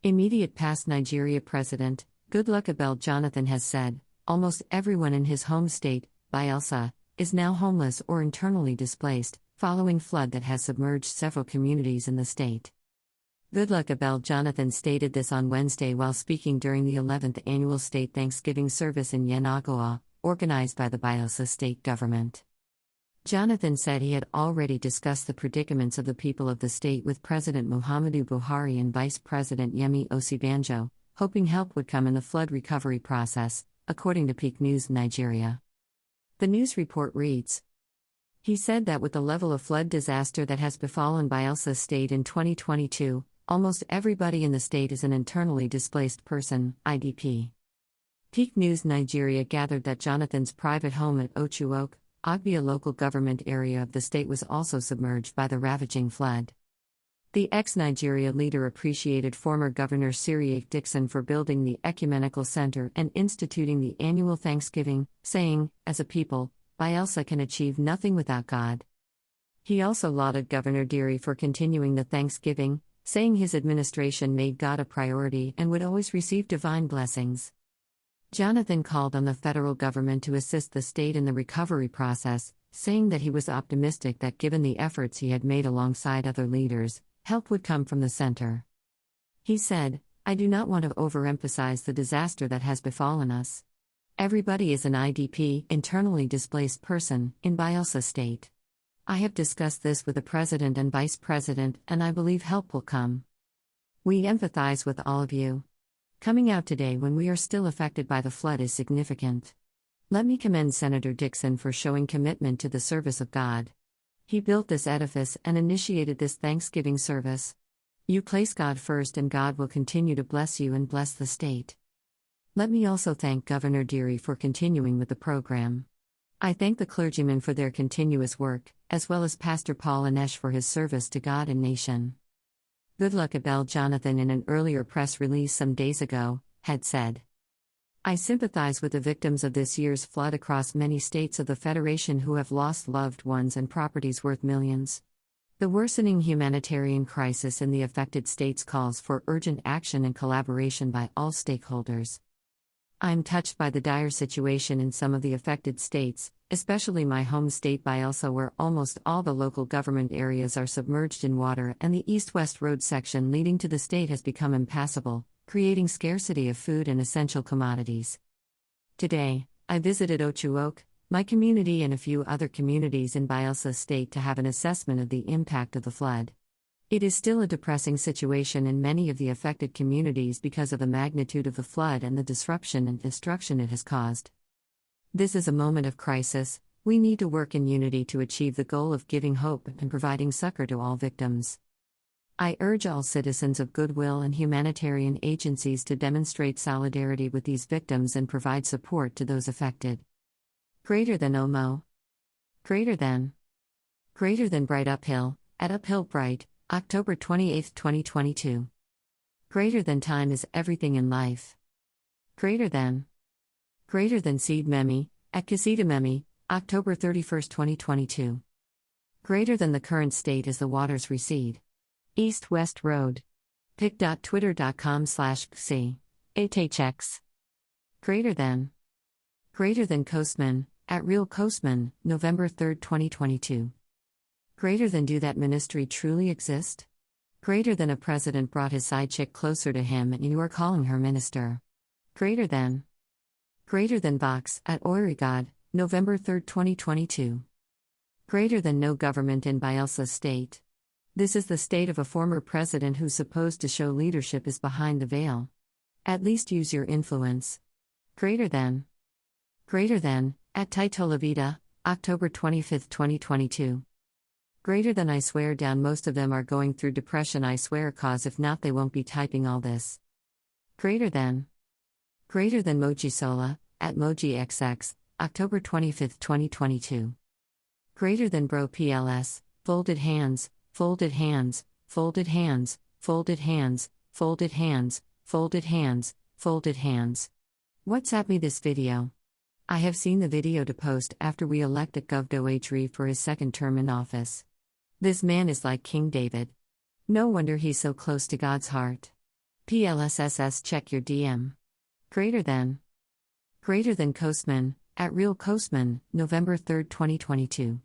Immediate past Nigeria President, Goodluck Ebele Jonathan has said, almost everyone in his home state, Bayelsa, is now homeless or internally displaced, following flood that has submerged several communities in the state. Goodluck Ebele Jonathan stated this on Wednesday while speaking during the 11th annual state Thanksgiving service in Yenagoa, organized by the Bayelsa state government. Jonathan said he had already discussed the predicaments of the people of the state with President Muhammadu Buhari and Vice President Yemi Osibanjo, hoping help would come in the flood recovery process, according to Peak News Nigeria. The news report reads, he said that with the level of flood disaster that has befallen Bayelsa State in 2022, almost everybody in the state is an internally displaced person, IDP. Peak News Nigeria gathered that Jonathan's private home at Ochuok, Ogbia local government area of the state was also submerged by the ravaging flood. The ex-Nigeria leader appreciated former Governor Siriake Dixon for building the Ecumenical Center and instituting the annual Thanksgiving, saying, as a people, Bayelsa can achieve nothing without God. He also lauded Governor Diri for continuing the Thanksgiving, saying his administration made God a priority and would always receive divine blessings. Jonathan called on the federal government to assist the state in the recovery process, saying that he was optimistic that given the efforts he had made alongside other leaders, help would come from the center. He said, I do not want to overemphasize the disaster that has befallen us. Everybody is an IDP, internally displaced person, in Bayelsa State. I have discussed this with the President and Vice President, and I believe help will come. We empathize with all of you. Coming out today when we are still affected by the flood is significant. Let me commend Senator Dixon for showing commitment to the service of God. He built this edifice and initiated this Thanksgiving service. You place God first and God will continue to bless you and bless the state. Let me also thank Governor Diri for continuing with the program. I thank the clergymen for their continuous work, as well as Pastor Paul Anesh for his service to God and nation. Goodluck Ebele Jonathan, in an earlier press release some days ago, had said, I sympathize with the victims of this year's flood across many states of the Federation who have lost loved ones and properties worth millions. The worsening humanitarian crisis in the affected states calls for urgent action and collaboration by all stakeholders. I am touched by the dire situation in some of the affected states, especially my home state Bayelsa, where almost all the local government areas are submerged in water and the east-west road section leading to the state has become impassable, creating scarcity of food and essential commodities. Today, I visited Ochuok, my community and a few other communities in Bayelsa State to have an assessment of the impact of the flood. It is still a depressing situation in many of the affected communities because of the magnitude of the flood and the disruption and destruction it has caused. This is a moment of crisis. We need to work in unity to achieve the goal of giving hope and providing succor to all victims. I urge all citizens of goodwill and humanitarian agencies to demonstrate solidarity with these victims and provide support to those affected. Greater than Omo. Greater than Bright Uphill, at Uphill Bright, October 28, 2022. Greater than time is everything in life. Greater than Seed Memi, at Kasita Memi, October 31, 2022. Greater than the current state as the waters recede. East-West Road. pic.twitter.com/c. ATHX. Greater than Coastman, at Real Coastman, November 3, 2022. Greater than do that ministry truly exist? Greater than a president brought his side chick closer to him and you are calling her minister. Greater than Vox, at Oirigod, November 3, 2022. Greater than no government in Bayelsa State. This is the state of a former president who's supposed to show leadership is behind the veil. At least use your influence. Greater than, at Taitolavita, October 25, 2022. Greater than I swear down most of them are going through depression I swear cause if not they won't be typing all this. Greater than Moji Sola, at Moji XX, October 25, 2022. Greater than Bro PLS, folded hands, folded hands, folded hands, folded hands, folded hands, folded hands, folded hands. WhatsApp me this video. I have seen the video to post after we elected Govdo Adri for his second term in office. This man is like King David. No wonder he's so close to God's heart. PLSSS check your DM. Greater than. Greater than Coastman, at Real Coastman, November 3, 2022.